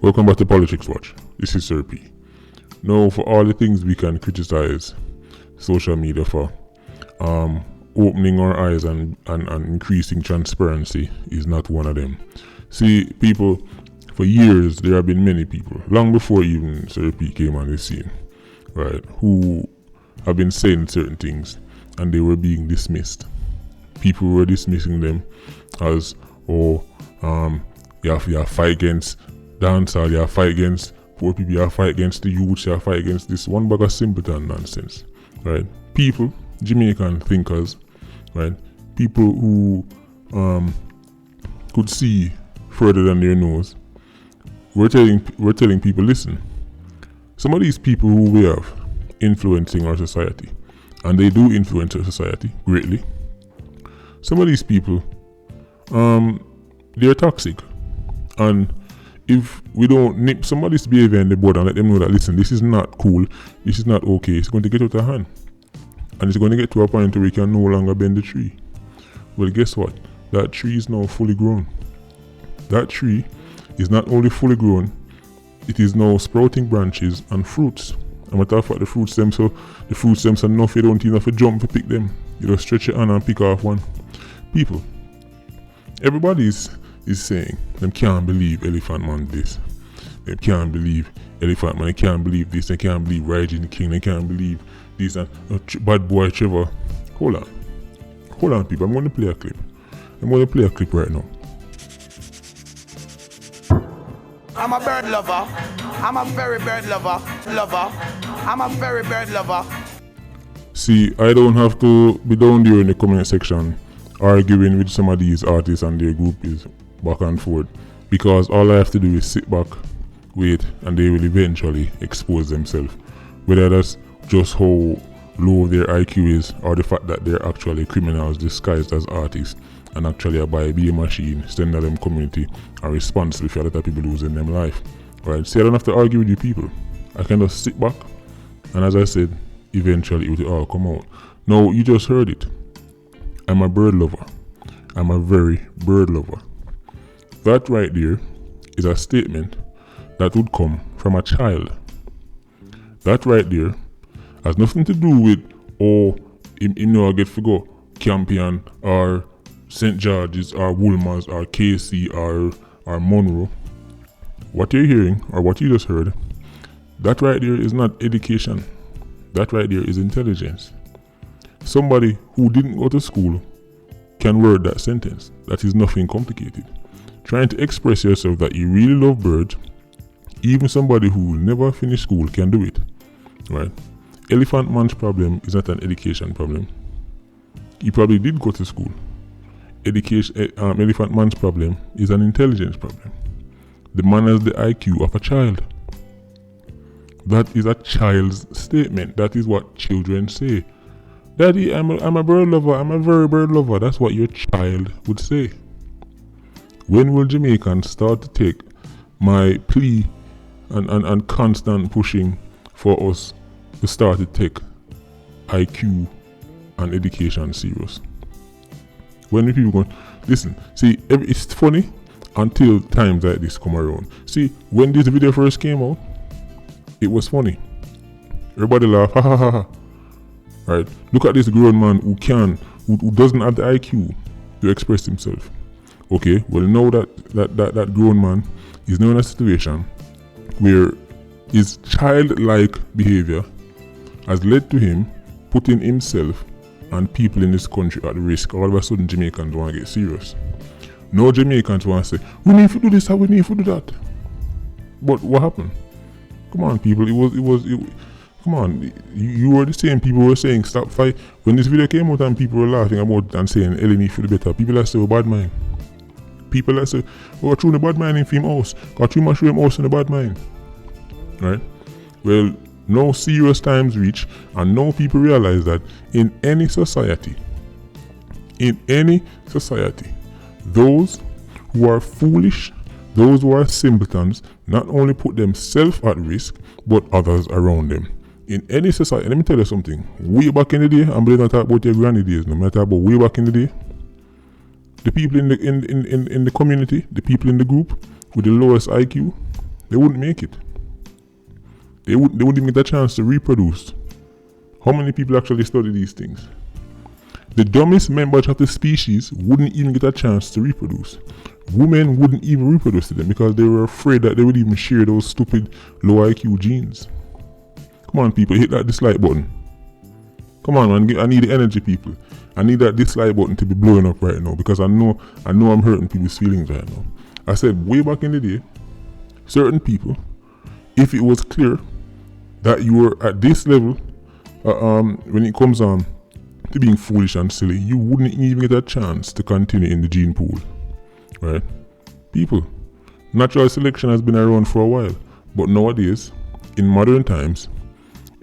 Welcome back to Politricks Watch. This is Sir P. Now, for all the things we can criticize social media for, opening our eyes and increasing transparency is not one of them. See, people, for years there have been many people, long before even Sir P came on the scene, right, who have been saying certain things and they were being dismissed. People were dismissing them as, you have to fight against dancehall, you have to fight against poor people, you have to fight against the youth, you have to fight against this one bag of simpleton nonsense, right? People, Jamaican thinkers, right? People who could see further than their nose. We're telling people, listen, some of these people who we have influencing our society, and they do influence our society greatly. Some of these people, they're toxic, and if we don't nip somebody's behavior in the bud and let them know that, listen, this is not cool, this is not okay, it's going to get out of hand, and it's going to get to a point where we can no longer bend the tree. Well, guess what? That tree is now fully grown. That tree is not only fully grown, it is now sprouting branches and fruits. And matter of fact, the fruit stems are enough, you don't even have to jump to pick them. You just stretch your hand and pick off one. People, everybody is saying them can't believe Elephant Man this. They can't believe Elephant Man, they can't believe this, they can't believe Raging King, they can't believe this and bad boy Trevor. Hold on people, I'm going to play a clip right now. I'm a bird lover. I'm a very bird lover. I'm a very bird lover. See, I don't have to be down there in the comment section arguing with some of these artists and their group is back and forth, because all I have to do is sit back, wait, and they will eventually expose themselves. Whether that's just how low their IQ is, or the fact that they're actually criminals disguised as artists and actually by be a machine, stand in them community are responsible for a lot of people losing them life. Right? See, I don't have to argue with you people. I can just sit back, and as I said, eventually it will all come out. Now, you just heard it. I'm a bird lover. I'm a very bird lover. That right there is a statement that would come from a child. That right there has nothing to do with, I get to go Campion or St. George's or Woolmers or KC or Monroe. What you're hearing or what you just heard, that right there is not education. That right there is intelligence. Somebody who didn't go to school can word that sentence. That is nothing complicated. Trying to express yourself that you really love birds, even somebody who never finished school can do it. Right? Elephant Man's problem is not an education problem. He probably did go to school. Elephant Man's problem is an intelligence problem. The man has the IQ of a child. That is a child's statement. That is what children say. Daddy, I'm a bird lover. I'm a very bird lover. That's what your child would say. When will Jamaicans start to take my plea and constant pushing for us to start to take IQ and education serious? When the people going, listen, see, it's funny until times like this come around. See, when this video first came out, it was funny. Everybody laugh, ha ha ha ha. Right? Look at this grown man who doesn't have the IQ to express himself. Okay, well now that grown man is now in a situation where his childlike behavior has led to him putting himself and people in this country at risk. All of a sudden Jamaicans want to get serious. No Jamaicans want to say, we need to do this and we need to do that. But what happened? Come on people, come on, you were the same people who were saying stop fight. When this video came out and people were laughing about it and saying Eleni feel better, people that say bad mind. People that say, through the bad mind in film house, got too much room house in the bad mind. Right? Well, now serious times reach, and now people realize that in any society, those who are foolish, those who are simpletons, not only put themselves at risk, but others around them. In any society, let me tell you something. Way back in the day, I'm not talking about your granny days, no matter about way back in the day, the people in the community, the people in the group with the lowest IQ, They wouldn't make it. They wouldn't even get a chance to reproduce. How many people actually study these things? The dumbest members of the species wouldn't even get a chance to reproduce. Women wouldn't even reproduce to them because they were afraid that they would even share those stupid low IQ genes. Come on, people, hit that dislike button. Come on, man, I need the energy, people. I need that dislike button to be blowing up right now because I know I'm hurting people's feelings right now. I said way back in the day, certain people, if it was clear that you were at this level, when it comes on to being foolish and silly, you wouldn't even get a chance to continue in the gene pool, right? People, natural selection has been around for a while, but nowadays, in modern times,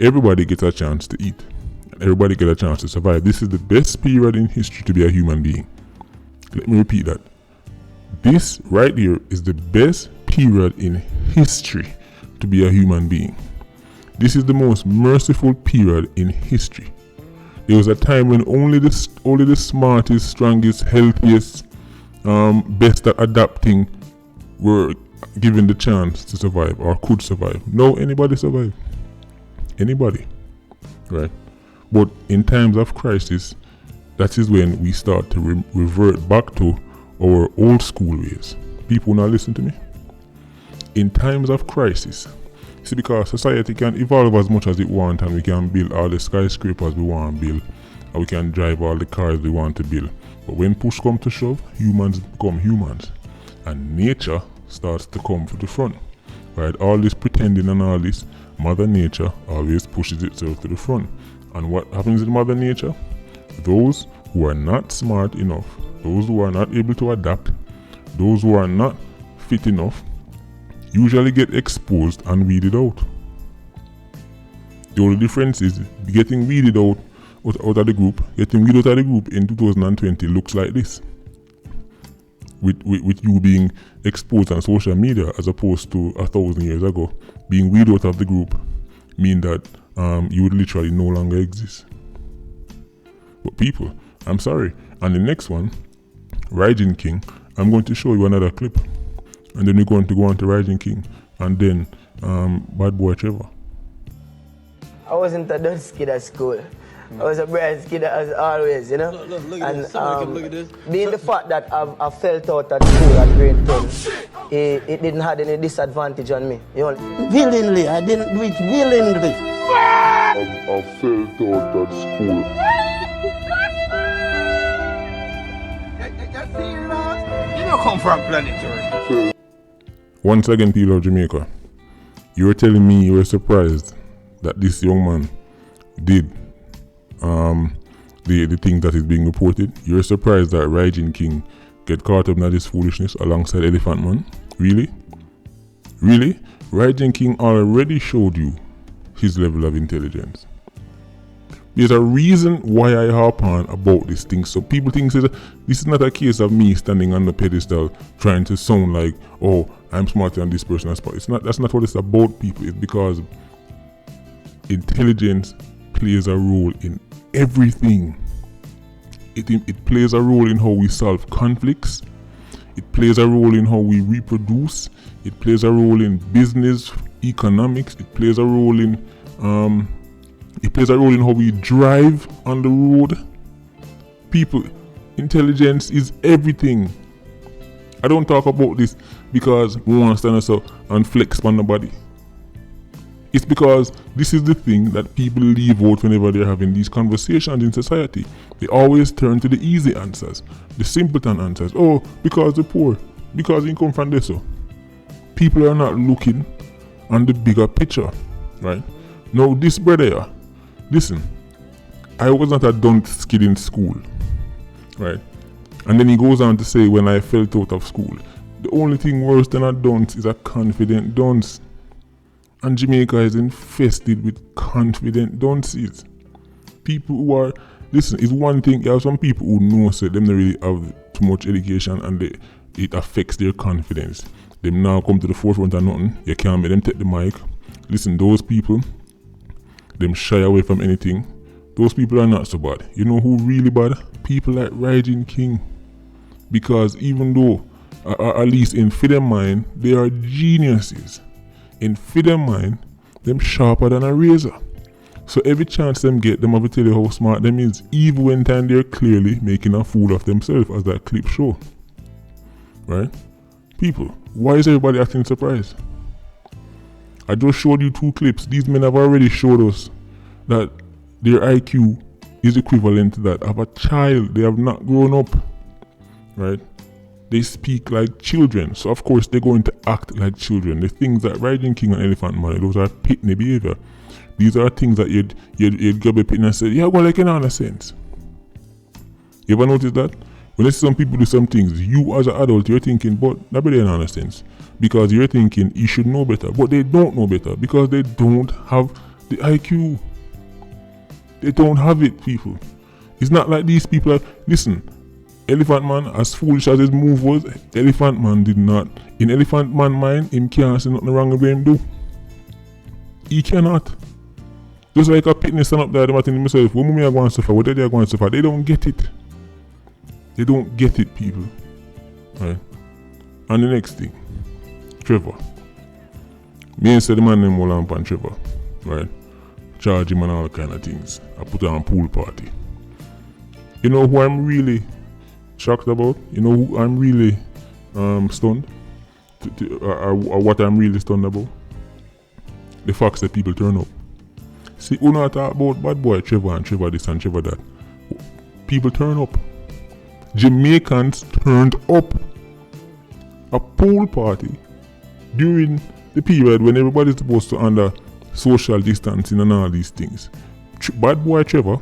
everybody gets a chance to eat. Everybody gets a chance to survive. This is the best period in history to be a human being. Let me repeat that. This right here is the best period in history to be a human being. This is the most merciful period in history. There was a time when only the smartest, strongest, healthiest, best at adapting were given the chance to survive or could survive. No, anybody survive. Anybody, right? But in times of crisis, that is when we start to revert back to our old school ways. People now listen to me. In times of crisis, see, because society can evolve as much as it wants and we can build all the skyscrapers we want to build and we can drive all the cars we want to build. But when push comes to shove, humans become humans and nature starts to come to the front. Right? All this pretending and all this, Mother Nature always pushes itself to the front. And what happens in Mother Nature? Those who are not smart enough, those who are not able to adapt, those who are not fit enough, usually get exposed and weeded out. The only difference is getting weeded out of the group. Getting weeded out of the group in 2020 looks like this. With you being exposed on social media as opposed to 1,000 years ago. Being weeded out of the group mean that you would literally no longer exist. But people, I'm sorry. And the next one, Rising King, I'm going to show you another clip. And then we're going to go on to Rising King. And then Bad Boy Trevor. I wasn't a Dunce kid at school. I was a bright kid as always, you know. Look at this. Look at this. Being the fact that I felt out at school at grade 10, it didn't have any disadvantage on me. You know? Willingly, I didn't do it willingly. I felt out at school. You don't come from planet Earth. Once again, people of Jamaica, you were telling me you were surprised that this young man did the thing that is being reported. You're surprised that Rising King get caught up in this foolishness alongside Elephant Man? Really? Really? Rising King already showed you his level of intelligence. There's a reason why I harp on about this thing. So people think that this is not a case of me standing on the pedestal trying to sound like, oh, I'm smarter than this person. It's not. That's not what it's about, people. It's because intelligence plays a role in everything. It plays a role in how we solve conflicts. It plays a role in how we reproduce. It plays a role in business, economics. It plays a role in how we drive on the road. People, intelligence is everything. I don't talk about this because we want to stand us up and flex on the body. It's because this is the thing that people leave out whenever they're having these conversations in society. They always turn to the easy answers, the simpleton answers. Oh, because they're poor, because they come from this. So people are not looking on the bigger picture, right? Now this brother here, listen, I was not a dunce kid in school, right? And then he goes on to say, when I felt out of school, the only thing worse than a dunce is a confident dunce. And Jamaica is infested with confident dunces. People who are, listen, it's one thing, there are some people who know so them don't really have too much education and it affects their confidence. Them now come to the forefront of nothing, you can't make them take the mic. Listen, those people, them shy away from anything. Those people are not so bad. You know who really bad? People like Rising King. Because even though, at least in their mind, they are geniuses. in for them mind, them sharper than a razor. So every chance them get, them have to tell you how smart them is, even when time they're clearly making a fool of themselves, as that clip show. Right? People, why is everybody acting surprised? I just showed you 2 clips. These men have already showed us that their IQ is equivalent to that of a child. They have not grown up. Right? They speak like children. So of course they're going to act like children. The things that Riding King and Elephant Man, those are pitney behavior. These are things that you'd grab a pin and say, yeah, well, like in a sense. You ever notice that? When you see some people do some things, you as an adult, you're thinking, but that be in a sense. Because you're thinking you should know better. But they don't know better because they don't have the IQ. They don't have it, people. It's not like these people are, listen, Elephant Man, as foolish as his move was, Elephant Man did not. In Elephant Man mind, him can't see nothing wrong with what him do. He cannot. Just like a pitney stand up there, them thinking themselves, what mommy are going to suffer, what daddy are going to suffer. They don't get it. They don't get it, people. Right? And the next thing, Trevor. Me and said the man named Molamp and Trevor. Right? Charge him and all kind of things. I put on a pool party. You know who I'm really shocked about? You know who I'm really stunned? Or what I'm really stunned about? The facts that people turn up. See, we not talk about bad boy Trevor and Trevor this and Trevor that. People turn up. Jamaicans turned up. A pool party during the period when everybody's supposed to under social distancing and all these things. Bad boy Trevor,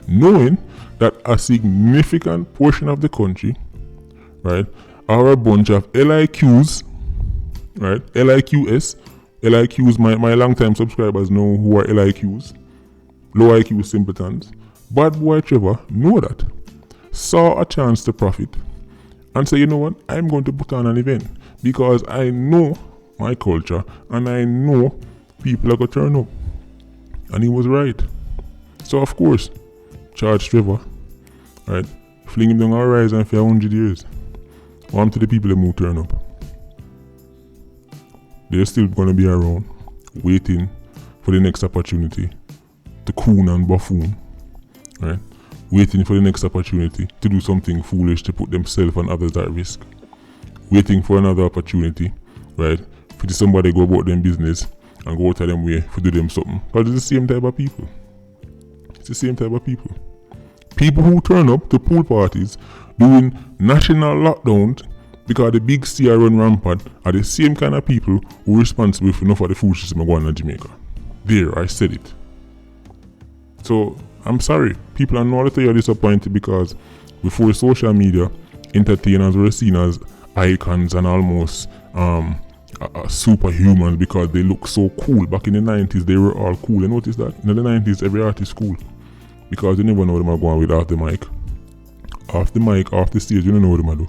knowing that a significant portion of the country, right, are a bunch of LIQs, right, LIQs. LIQs, my long-time subscribers know who are LIQs. Low IQ simpletons. Bad boy Trevor know that. Saw a chance to profit. And say, you know what? I'm going to put on an event. Because I know my culture. And I know people are going to turn up. And he was right. So of course, charge Trevor. Right? Fling him down our horizon for 100 years. On to the people that will turn up. They're still going to be around, waiting for the next opportunity to coon and buffoon, right? Waiting for the next opportunity to do something foolish to put themselves and others at risk. Waiting for another opportunity, right? For somebody go about them business and go out of them way to do them something. Because it's the same type of people. It's the same type of people. People who turn up to pool parties doing national lockdowns because the big C are run rampant are the same kind of people who are responsible for enough of the foolishness going on in Jamaica. There, I said it. So, I'm sorry. People are not you're disappointed because before social media, entertainers were seen as icons and almost superhumans because they look so cool. Back in the 90s, they were all cool. You notice that? In the 90s, every artist cool. Because you never know what them are going with off the mic. Off the mic, off the stage, you don't know what them are do.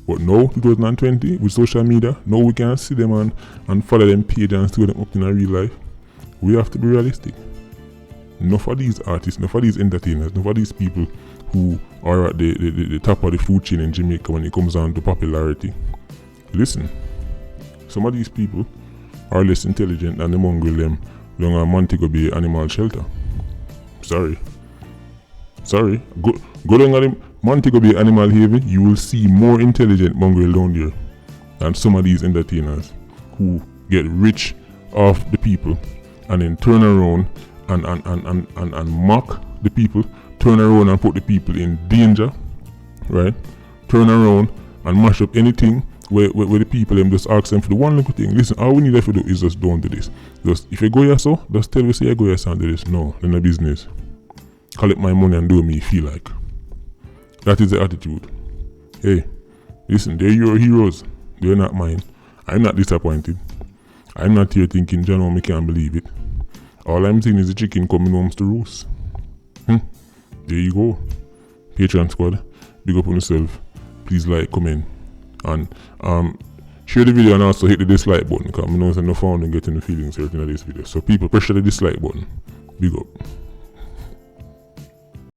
But now, 2020, with social media, now we can see them and follow them page and see them up in a real life. We have to be realistic. Enough of these artists, enough of these entertainers, enough of these people who are at the top of the food chain in Jamaica when it comes down to popularity. Listen, some of these people are less intelligent than the mongrel them down at Montego Bay Animal Shelter. Sorry. Go down at the Montego Bay Animal Haven, you will see more intelligent mongrel down there than some of these entertainers who get rich off the people and then turn around and mock the people, turn around and put the people in danger, right? Turn around and mash up anything where the people them just ask them for the one little thing. Listen, all we need to do is just don't do this. Just if you go here so, just tell me say I go here so and do this. No, in a business. Collect my money and do what me feel like. That is the attitude. Hey, listen, they're your heroes. They're not mine. I'm not disappointed. I'm not here thinking, John, me can't believe it. All I'm seeing is the chicken coming home to roost. There you go. Patreon squad, big up on yourself. Please like, comment, and share the video and also hit the dislike button because I know there's no fun in getting the feelings hurt in this video. So people, pressure the dislike button. Big up.